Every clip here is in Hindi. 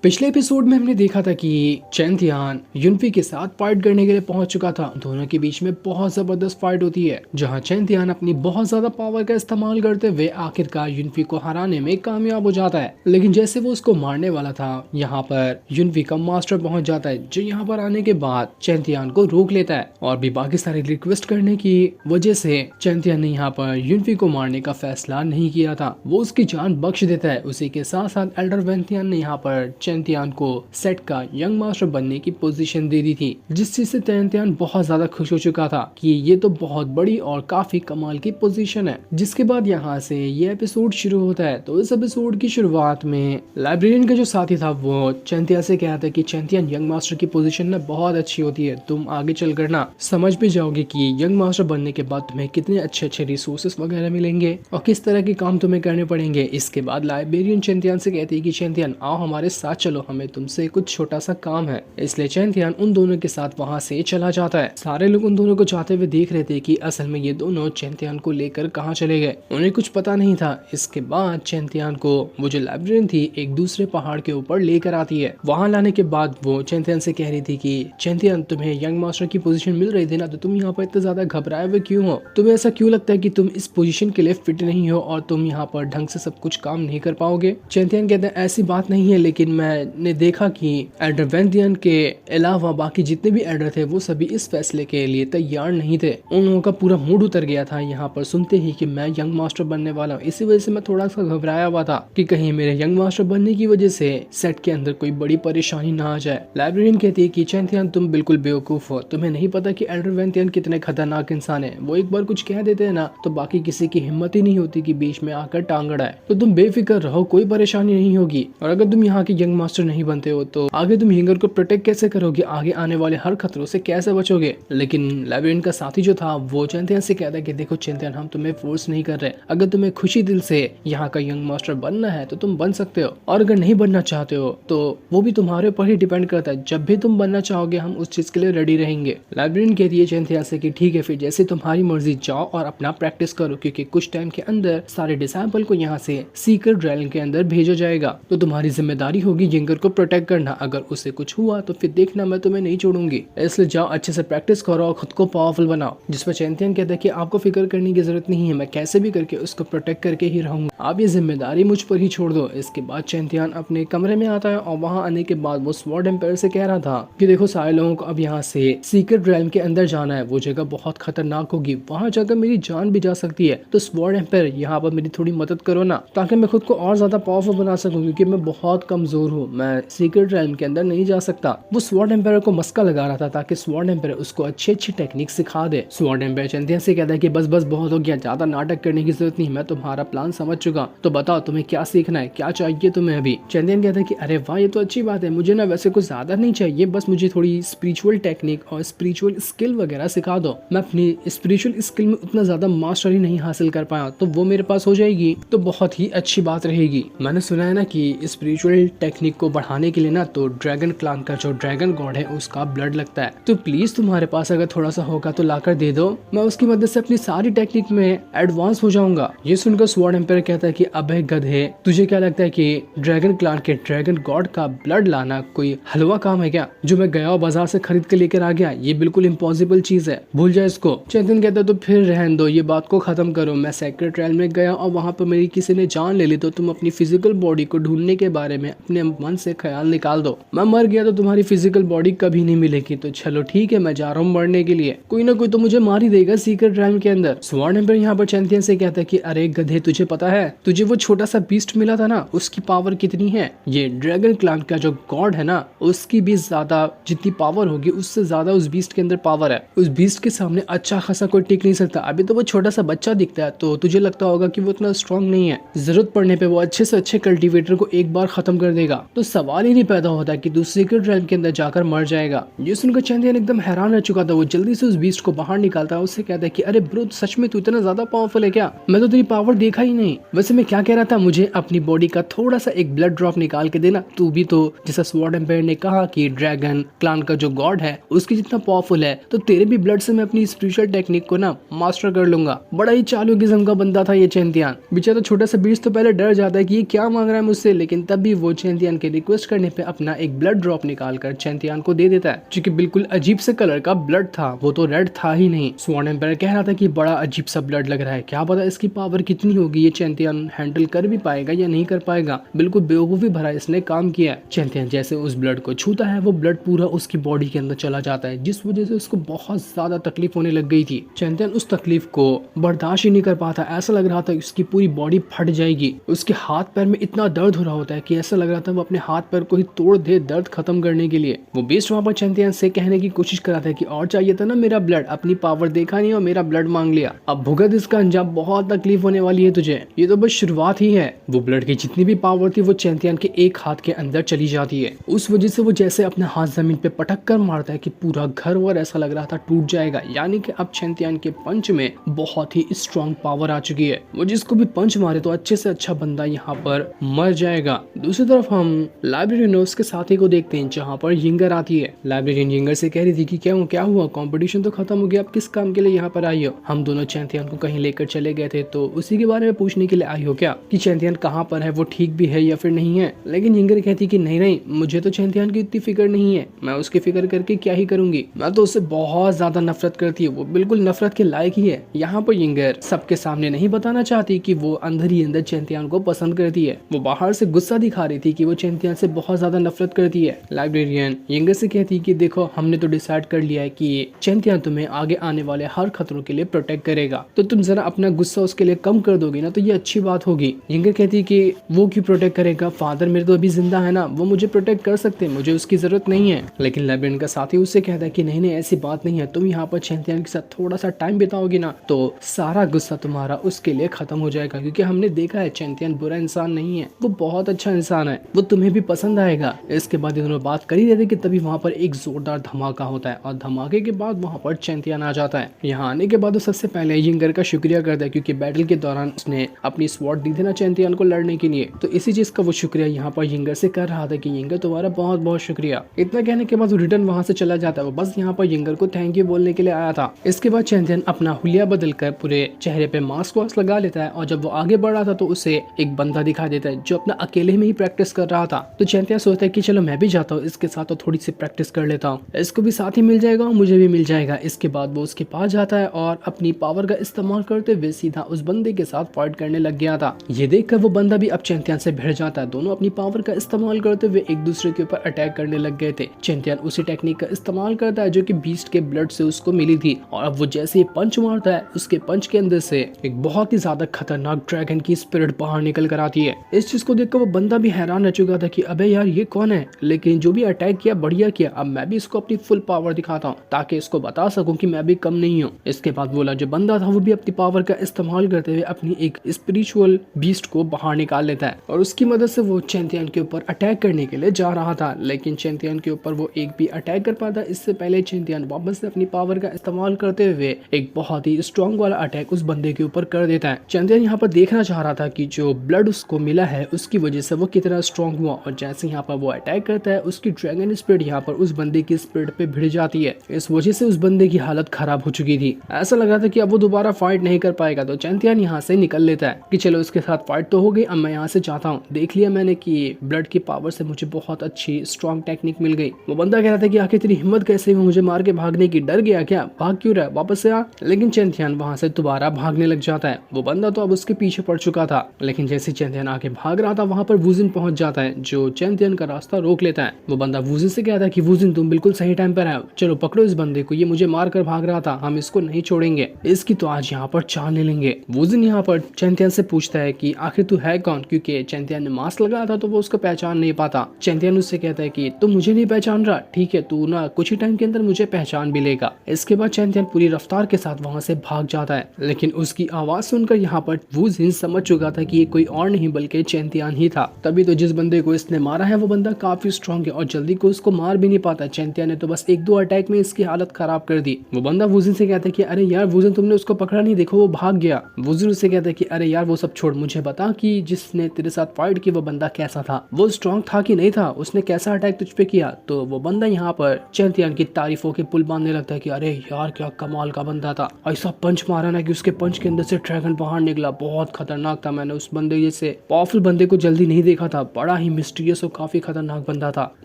पिछले एपिसोड में हमने देखा था कि चैंतियान युनफी के साथ फाइट करने के लिए पहुंच चुका था। दोनों के बीच में बहुत जबरदस्त फाइट होती है जहां चैंतियान अपनी बहुत ज्यादा पावर का इस्तेमाल करते हुए आखिरकार युनफी को हराने में कामयाब हो जाता है। लेकिन जैसे वो उसको मारने वाला था, यहाँ पर युनफी का मास्टर पहुंच जाता है, जो यहाँ पर आने के बाद चैंतियान को रोक लेता है और भी बाकी सारी रिक्वेस्ट करने की वजह से चैंतियान ने यहाँ पर युनफी को मारने का फैसला नहीं किया था। वो उसकी जान बख्श देता है। उसी के साथ साथ एल्डर वेंथियान ने यहाँ पर चैंतियान को सेट का यंग मास्टर बनने की पोजीशन दे दी थी, जिस चीज से चैंतियान बहुत ज्यादा खुश हो चुका था कि ये तो बहुत बड़ी और काफी कमाल की पोजीशन है। जिसके बाद यहाँ से ये एपिसोड शुरू होता है। तो इस एपिसोड की शुरुआत में लाइब्रेरियन का जो साथी था वो चैंतियान से कहता है कि चैंतियान यंग मास्टर की पोजीशन ना बहुत अच्छी होती है, तुम आगे चल कर ना समझ भी जाओगे कि यंग मास्टर बनने के बाद तुम्हें कितने अच्छे अच्छे रिसोर्सेस वगैरह मिलेंगे और किस तरह के काम तुम्हें करने पड़ेंगे। इसके बाद लाइब्रेरियन चैंतियान से कहती है कि चैंतियान आओ हमारे साथ चलो, हमें तुमसे कुछ छोटा सा काम है। इसलिए चैंतियान उन दोनों के साथ वहाँ से चला जाता है। सारे लोग उन दोनों को जाते हुए देख रहे थे कि असल में ये दोनों चैंतियान को लेकर कहाँ चले गए, उन्हें कुछ पता नहीं था। इसके बाद चैंतियान को वो जो लाइब्रेरियन थी एक दूसरे पहाड़ के ऊपर लेकर आती है। वहाँ लाने के बाद वो चैंतियान से कह रही थी कि चैंतियान तुम्हें यंग मास्टर की पोजीशन मिल रही थी ना, तो तुम यहाँ पर इतना ज्यादा घबराए हुए क्यों हो? तुम्हें ऐसा क्यों लगता है कि तुम इस पोजीशन के लिए फिट नहीं हो और तुम यहाँ पर ढंग से सब कुछ काम नहीं कर पाओगे? चैंतियान कहते हैं ऐसी बात नहीं है, लेकिन मैंने देखा कि एल्डर वेंथियान के अलावा बाकी जितने भी एल्डर थे वो सभी इस फैसले के लिए तैयार नहीं थे। उन लोगों का पूरा मूड उतर गया था यहाँ पर सुनते ही कि मैं यंग मास्टर बनने वाला हूँ। इसी वजह से मैं थोड़ा सा घबराया हुआ था कि कहीं मेरे यंग मास्टर बनने की वजह से सेट के अंदर कोई बड़ी परेशानी ना आ जाए। लाइब्रेरियन कहती है कि चैंतियान तुम बिल्कुल बेवकूफ हो, तुम्हें नहीं पता कि एल्डर वेंथियान कितने खतरनाक इंसान है। वो एक बार कुछ कह देते हैं ना तो बाकी किसी की हिम्मत ही नहीं होती कि बीच में आकर टांग अड़ाए। तो तुम बेफिक्र रहो, कोई परेशानी नहीं होगी। और अगर तुम यहाँ के यंग मास्टर नहीं बनते हो तो आगे तुम यंगर को प्रोटेक्ट कैसे करोगे, आगे आने वाले हर खतरों से कैसे बचोगे? लेकिन लाइब्रेरियन का साथी जो था वो चैंतियान से कहता है कि देखो चैंतियान, हम तुम्हें फोर्स नहीं कर रहे। अगर तुम्हें खुशी दिल से यहाँ का यंग मास्टर बनना है तो तुम बन सकते हो, और अगर नहीं बनना चाहते हो तो वो भी तुम्हारे ऊपर ही डिपेंड करता है। जब भी तुम बनना चाहोगे हम उस चीज के लिए रेडी रहेंगे। लाइब्रेरियन कहती है चैंतियान से कि ठीक है फिर जैसे तुम्हारी मर्जी, जाओ और अपना प्रैक्टिस करो, क्योंकि कुछ टाइम के अंदर सारे डिसेबल को यहाँ से सीक्रेट रैलन के अंदर भेजा जाएगा। तो तुम्हारी जिम्मेदारी होगी यंगर को प्रोटेक्ट करना। अगर उसे कुछ हुआ तो फिर देखना मैं तुम्हें नहीं छोड़ूंगी। इसलिए जाओ अच्छे से प्रैक्टिस करो और खुद को पावरफुल बनाओ। जिस पर चैंतियान कहता है कि आपको फिक्र करने की जरूरत नहीं है, मैं कैसे भी करके उसको प्रोटेक्ट करके ही रहूंगा, आप ये जिम्मेदारी मुझ पर ही छोड़ दो। इसके बाद चैंतियान अपने कमरे में आता है और वहाँ आने के बाद वो स्वॉर्ड एम्पायर से कह रहा था कि देखो सारे लोगों को अब यहाँ से सीक्रेट रैलन के अंदर जाना है। वो जगह बहुत खतरनाक होगी, वहाँ जाकर मेरी जान भी जा सकती है। तो स्वॉर्ड एम्पायर यहाँ पर मेरी थोड़ी मदद करो ना, ताकि मैं खुद को और ज्यादा पावरफुल बना सकूं, क्योंकि मैं बहुत कमजोर हूँ, मैं सीक्रेट रैलन के अंदर नहीं जा सकता। वो स्वॉर्ड एम्पायर को मस्का लगा रहा था ताकि स्वॉर्ड एम्पायर उसको अच्छी अच्छी टेक्निक सिखा दे। स्वॉर्ड एम्पायर चैंतियान से कहता है कि बस बस बहुत हो गया, ज्यादा नाटक करने की जरूरत नहीं, मैं तुम्हारा प्लान समझ चुका। तो बताओ तुम्हें क्या सीखना है, क्या चाहिए तुम्हें अभी? चैंतियान कहता है कि अरे वाह ये तो अच्छी बात है, मुझे ना वैसे कुछ ज्यादा नहीं चाहिए, बस मुझे थोड़ी स्पिरिचुअल टेक्निक और स्पिरिचुअल स्किल वगैरह सिखा दो। मैं अपनी स्पिरिचुअल स्किल में उतना ज्यादा मास्टरी नहीं हासिल कर पाया, तो वो मेरे पास हो जाएगी तो बहुत ही अच्छी बात रहेगी। मैंने सुना है ना कि स्पिरिचुअल टेक्निक को बढ़ाने के लिए ना तो ड्रैगन क्लान का जो ड्रैगन गॉड है उसका ब्लड लगता है। तो प्लीज तुम्हारे पास अगर थोड़ा सा होगा तो लाकर दे दो, मैं उसकी मदद से अपनी सारी टेक्निक में एडवांस हो जाऊंगा। ये सुनकर स्वॉर्ड एम्पायर कहता है कि अबे गधे, तुझे क्या लगता है कि ड्रैगन क्लान के ड्रैगन गॉड का ब्लड लाना कोई हलवा काम है क्या, जो मैं गया और बाजार से खरीद के लेकर आ गया? ये बिल्कुल इम्पॉसिबल चीज है, भूल जाए इसको। चैंतियान कहता है तो फिर रहने दो, ये बात को खत्म करो। मैं सीक्रेट रैलन में गया और वहाँ पर मेरी किसी ने जान ले ली, तो तुम अपनी फिजिकल बॉडी को ढूंढने के बारे में अपने मन से ख्याल निकाल दो। मैं मर गया तो तुम्हारी फिजिकल बॉडी कभी नहीं मिलेगी। तो चलो ठीक है, मैं जा रहा हूँ मरने के लिए, कोई ना कोई तो मुझे मार ही देगा सीक्रेट रैलन के अंदर। स्वॉर्ड एम्पायर यहाँ पर चैंतियान से कहता है कि अरे गधे, तुझे पता है तुझे वो छोटा सा बीस्ट मिला था ना, उसकी पावर कितनी है? ये ड्रैगन क्लान का जो गॉड है ना उसकी भी ज्यादा जितनी पावर होगी उससे ज्यादा उस बीस्ट के अंदर पावर है। उस बीस्ट के सामने अच्छा खासा कोई टिक नहीं सकता। अभी तो वो छोटा सा बच्चा दिखता है तो तुझे लगता होगा कि वो इतना स्ट्रॉन्ग नहीं है, जरूरत पड़ने पे वो अच्छे से अच्छे कल्टीवेटर को एक बार खत्म कर देगा। तो सवाल ही नहीं पैदा होता कि तू सीक्रेट रैलन के अंदर जाकर मर जाएगा। ये सुनकर चैंतियान एकदम हैरान रह चुका था। वो जल्दी से उस बीस्ट को बाहर निकालता है, उससे कहता है कि अरे ब्रो, सच में तू इतना ज्यादा पावरफुल है क्या? मैं तो तेरी पावर देखा ही नहीं। वैसे मैं क्या कह रहा था, मुझे अपनी बॉडी का थोड़ा सा एक ब्लड ड्रॉप निकाल के देना। तू भी तो जैसा स्वॉर्ड एम्पायर ने कहा कि ड्रैगन क्लान का जो गॉड है उसकी जितना पावरफुल है, तो तेरे भी ब्लड से मैं अपनी स्पिरिचुअल टेक्निक को ना मास्टर कर लूंगा। बड़ा ही चालू किस्म का बंदा था ये चैंतियान। बेचारा छोटा सा बीस्ट तो पहले डर जाता है कि ये क्या मांग रहा है मुझसे, लेकिन तब भी वो चैंतियान चैंतियान के रिक्वेस्ट करने पे अपना एक ब्लड ड्रॉप निकालकर चैंतियान को दे देता है, जो कि बिल्कुल अजीब से कलर का ब्लड था, वो तो रेड था ही नहीं। स्वॉर्ड एम्पायर कह रहा था कि बड़ा अजीब सा ब्लड लग रहा है, क्या पता इसकी पावर कितनी होगी, ये चैंतियान हैंडल कर भी पाएगा या नहीं कर पाएगा। बिल्कुल बेवकूफी भरा इसने काम किया है। चैंतियान जैसे उस ब्लड को छूता है वो ब्लड पूरा उसकी बॉडी के अंदर चला जाता है, जिस वजह से उसको बहुत ज्यादा तकलीफ होने लग गई थी। चैंतियान उस तकलीफ को बर्दाश्त ही नहीं कर पाता, ऐसा लग रहा था उसकी पूरी बॉडी फट जाएगी। उसके हाथ पैर में इतना दर्द हो रहा होता है कि ऐसा लग रहा था वो अपने हाथ पैर को ही तोड़ दे दर्द खत्म करने के लिए। वो बीस्ट वहां पर चैंतियान से कहने की कोशिश कर रहा था कि और चाहिए था ना मेरा ब्लड, अपनी पावर देखा नहीं और मेरा ब्लड मांग लिया, अब भुगत इसका अंजाम, बहुत तकलीफ होने वाली है तुझे, ये तो बस शुरुआत ही है। वो ब्लड की जितनी भी पावर थी वो चैंतियान के एक हाथ के अंदर चली जाती है। उस वजह से वो जैसे अपना हाथ जमीन पे पटक कर मारता है कि पूरा घर वर ऐसा लग रहा था टूट जाएगा। यानी कि अब चैंतियान के पंच में बहुत ही स्ट्रॉन्ग पावर आ चुकी है, वो जिसको भी पंच मारे तो अच्छे से अच्छा बंदा यहाँ पर मर जाएगा। दूसरी तरफ हम लाइब्रेरियन उसके साथी को देखते हैं, जहाँ पर यिंगर आती है। लाइब्रेरियन यिंगर से कह रही थी कि क्या हुआ, कंपटीशन तो खत्म हो गया, अब किस काम के लिए यहाँ पर आई हो? हम दोनों चैंतियान को कहीं लेकर चले गए थे, तो उसी के बारे में पूछने के लिए आई हो क्या, कि चैंतियान कहाँ पर है, वो ठीक भी है या फिर नहीं है? लेकिन यिंगर कहती कि नहीं, मुझे तो चैंतियान की इतनी फिक्र नहीं है, मैं उसकी फिक्र करके क्या ही करूंगी, मैं तो उससे बहुत ज्यादा नफरत करती है, वो बिल्कुल नफरत के लायक ही है। यहाँ पर यिंगर सबके सामने नहीं बताना चाहती कि वो अंदर ही अंदर चैंतियान को पसंद करती है, वो बाहर से गुस्सा दिखा रही थी कि वो चैंतियान से बहुत ज्यादा नफरत करती है। लाइब्रेरियन यिंगर से कहती कि देखो, हमने तो डिसाइड कर लिया है कि चैंतियान तुम्हें आगे आने वाले हर खतरों के लिए प्रोटेक्ट करेगा, तो तुम जरा अपना गुस्सा उसके लिए कम कर दोगी ना तो ये अच्छी बात होगी। यिंगर कहती कि वो क्यों प्रोटेक्ट करेगा, फादर मेरे तो अभी जिंदा है ना, वो मुझे प्रोटेक्ट कर सकते हैं, मुझे उसकी जरूरत नहीं है। लेकिन लाइब्रेरियन का साथी उससे कहता है कि नहीं ऐसी बात नहीं है, तुम यहाँ पर चैंतियान के साथ थोड़ा सा टाइम बिताओगी ना तो सारा गुस्सा तुम्हारा उसके लिए खत्म हो जाएगा, क्योंकि हमने देखा है चैंतियान बुरा इंसान नहीं है, वो बहुत अच्छा इंसान है, वो तुम्हें भी पसंद आएगा। इसके बाद इन्होंने बात कर ही रहे थे कि तभी वहाँ पर एक जोरदार धमाका होता है और धमाके के बाद वहाँ पर चैंतियान आ जाता है। यहाँ आने के बाद वो सबसे पहले यिंगर का शुक्रिया करता है, क्योंकि बैटल के दौरान उसने अपनी स्वॉर्ड दी थी ना चैंतियान को लड़ने के लिए, तो इसी चीज का वो शुक्रिया यहाँ पर यिंगर से कर रहा था कि यिंगर तुम्हारा बहुत बहुत शुक्रिया। इतना कहने के बाद वो रिटर्न वहाँ से चला जाता है, वो बस यहाँ पर यिंगर को थैंक यू बोलने के लिए आया था। इसके बाद चैंतियान अपना हुलिया बदल कर पूरे चेहरे पे मास्क वास्क लगा लेता है, और जब वो आगे बढ़ रहा था तो उसे एक बंदा दिखाई देता है जो अपना अकेले में ही प्रैक्टिस कर रहा था। तो चैंतियान सोचता है कि चलो मैं भी जाता हूँ इसके साथ, तो थोड़ी सी प्रैक्टिस कर लेता हूँ, इसको भी साथ ही मिल जाएगा और मुझे भी मिल जाएगा। इसके बाद वो उसके पास जाता है और अपनी पावर का इस्तेमाल करते हुए सीधा उस बंदे के साथ फाइट करने लग गया था। ये देखकर वो बंदा भी अब चैंतियान से भिड़ जाता है, दोनों अपनी पावर का इस्तेमाल करते हुए एक दूसरे के ऊपर अटैक करने लग गए थे। चैंतियान उसी टेक्निक का इस्तेमाल करता है जो कि बीस्ट के ब्लड से उसको मिली थी, और अब वो जैसे ही पंच मारता है उसके पंच के अंदर से एक बहुत ही ज्यादा खतरनाक ड्रैगन की स्पिरिट बाहर निकल कर आती है। इस चीज को देखकर वो बंदा भी हैरान रह चुका था कि अबे यार ये कौन है, लेकिन जो भी अटैक किया बढ़िया किया, अब मैं भी इसको अपनी फुल पावर दिखाता हूँ ताकि इसको बता सकूं कि मैं भी कम नहीं हूँ। इसके बाद बोला जो बंदा था वो भी अपनी पावर का इस्तेमाल करते हुए अपनी एक स्पिरिचुअल बीस्ट को बाहर निकाल लेता है, और उसकी मदद से वो चैंतियान के ऊपर अटैक करने के लिए जा रहा था, लेकिन चैंतियान के ऊपर वो एक भी अटैक कर पाता इससे पहले चैंतियान वापस से अपनी पावर का इस्तेमाल करते हुए एक बहुत ही स्ट्रॉन्ग वाला अटैक उस बंदे के ऊपर कर देता है। चैंतियान यहाँ पर देखना चाह रहा था कि जो ब्लड उसको मिला है उसकी वजह से वो कितना स्ट्रॉन्ग हुआ, और जैसे यहाँ पर वो अटैक करता है उसकी ड्रैगन स्पिरिट यहाँ पर उस बंदे की स्पिरिट पे भिड़ जाती है। इस वजह से उस बंदे की हालत खराब हो चुकी थी, ऐसा लग रहा था कि अब वो दोबारा फाइट नहीं कर पाएगा। तो चैंतियान यहाँ से निकल लेता है कि चलो इसके साथ फाइट तो हो गई, अब मैं यहाँ से जाता हूँ, देख लिया मैंने कि ब्लड की पावर से मुझे बहुत अच्छी स्ट्रॉन्ग टेक्निक मिल गई। वो बंदा कह रहा था कि आखिर तेरी हिम्मत कैसे हुई मुझे मार के भागने की, डर गया क्या, भाग क्यों रहा, वापस से आ। लेकिन चैंतियान वहां से दोबारा भागने लग जाता है। वो बंदा तो अब उसके पीछे पड़ चुका था, लेकिन जैसे चैंतियान आगे भाग रहा था वहां पर वुजिन पहुंच जाता है जो चैंतियान का रास्ता रोक लेता है। वो बंदा वुजिन से कहता है कि वुजिन तुम बिल्कुल सही टाइम पर आए, चलो पकड़ो इस बंदे को, ये मुझे मार कर भाग रहा था, हम इसको नहीं छोड़ेंगे, इसकी तो आज यहाँ पर चाल ले लेंगे। वुजिन यहाँ पर चैंतियान से पूछता है कि आखिर तू है कौन, क्योंकि चैंतियान ने मास्क लगाया था तो वो उसको पहचान नहीं पाता। चैंतियान उससे कहता है कि तुम मुझे नहीं पहचान रहा, ठीक है तू ना कुछ ही टाइम के अंदर मुझे पहचान भी लेगा। इसके बाद चैंतियान पूरी रफ्तार के साथ वहां से भाग जाता है, लेकिन उसकी आवाज सुनकर यहाँ पर वुजिन समझ चुका था कि ये कोई और नहीं बल्कि चैंतियान ही था। तभी तो जिस बंदे को इसने मारा है वो बंदा काफी स्ट्रॉन्ग है और जल्दी को उसको मार भी नहीं पाता। चैंतियान ने तो बस एक दो अटैक में इसकी हालत खराब कर दी। वो बंदा वुजिन से कहता है कि अरे यार वुजिन तुमने उसको पकड़ा नहीं, देखो वो भाग गया। वुजिन उससे कहता है कि अरे यार वो सब छोड़, मुझे बता कि जिसने तेरे साथ फाइट की वो बंदा कैसा था, वो स्ट्रॉन्ग था कि नहीं था, उसने कैसा अटैक तुझ पे किया। तो वो बंदा यहाँ पर चैंतियान की तारीफों के पुल बांधने लगता है कि अरे यार क्या कमाल का बंदा था, ऐसा पंच मारा ना कि उसके पंच के अंदर से ड्रैगन बाहर निकला, बहुत खतरनाक था, मैंने उस बंदे जैसे पावरफुल बंदे को जल्दी नहीं देखा था, बड़ा ही मिस्टीरियस और काफी खतरनाक बंदा था।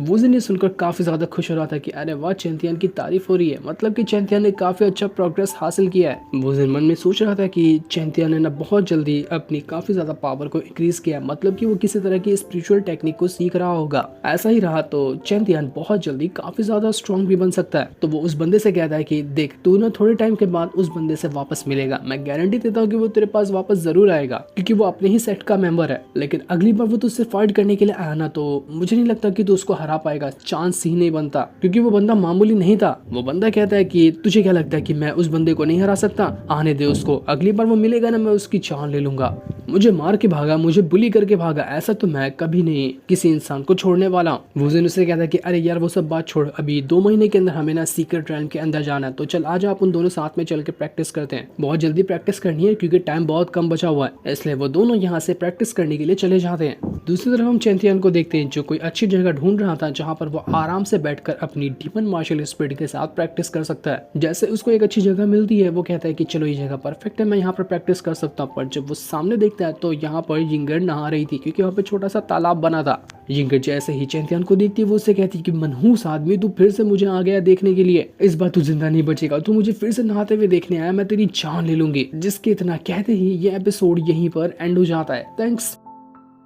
वुजिन ये सुनकर काफी ज्यादा खुश हो रहा था कि अरे वाह, चैंथियन की तारीफ हो रही है, मतलब कि चैंथियन ने काफी अच्छा प्रोग्रेस हासिल किया है। वुजिन मन में सोच रहा था कि चैंथियन ने ना बहुत जल्दी अपनी काफी ज्यादा पावर को इंक्रीज किया, मतलब कि वो किसी तरह की स्पिरिचुअल टेक्निक को सीख रहा होगा। ऐसा ही रहा तो चैंथियन बहुत जल्दी काफी ज्यादा स्ट्रॉन्ग भी बन सकता है। तो वो उस बंदे से कहता है कि देख, तू ना थोड़े टाइम के बाद उस बंदे से वापस मिलेगा, मैं गारंटी देता हूँ कि वो तेरे पास वापस जरूर आएगा, क्योंकि वो अपने ही सेट का मेंबर है। लेकिन अगली बार वो तुझसे फाइट करने के लिए आया ना, तो मुझे नहीं लगता कि तू उसको हरा पाएगा, चांस ही नहीं बनता, क्योंकि वो बंदा मामूली नहीं था। वो बंदा कहता है कि तुझे क्या लगता है कि मैं उस बंदे को नहीं हरा सकता? आने दे उसको, अगली बार वो मिलेगा ना, मैं उसकी जान ले लूंगा। मुझे मार के भागा, मुझे बुली करके भागा, ऐसा तो मैं कभी नहीं किसी इंसान को छोड़ने वाला हूँ। वुजिन उससे कहता है कि अरे यार वो सब बात छोड़, अभी 2 महीने के अंदर हमें ना सीक्रेट रैम के अंदर जाना है, तो चल आजा अपन दोनों साथ में चल के प्रैक्टिस करते हैं। बहुत जल्दी प्रैक्टिस करनी है क्योंकि टाइम बहुत कम बचा हुआ है, इसलिए वो दोनों यहाँ से प्रैक्टिस करने के लिए चले जाते हैं। दूसरी तरफ हम चैंथियन को देखते हैं जो कोई अच्छी जगह ढूंढ रहा था जहाँ पर वो आराम से बैठकर अपनी डीमन मार्शल स्पीड के साथ प्रैक्टिस कर सकता है। जैसे उसको एक अच्छी जगह मिलती है, वो कहता है कि चलो ये जगह परफेक्ट है, मैं यहाँ पर प्रैक्टिस कर सकता हूँ। पर जब वो सामने देखता है तो यहाँ पर यिंगर नहा रही थी, क्योंकि वहाँ पे छोटा सा तालाब बना था। यिंगर जैसे ही चैंथियन को देखती है, वो उससे कहती है कि मनहूस आदमी, तू फिर से मुझे आ गया देखने के लिए, इस बार तू जिंदा नहीं बचेगा, तू मुझे फिर से नहाते हुए देखने आया, मैं तेरी जान ले लूंगी। जिसके इतना कहते ही ये एपिसोड यहीं पर एंड हो जाता है। थैंक्स।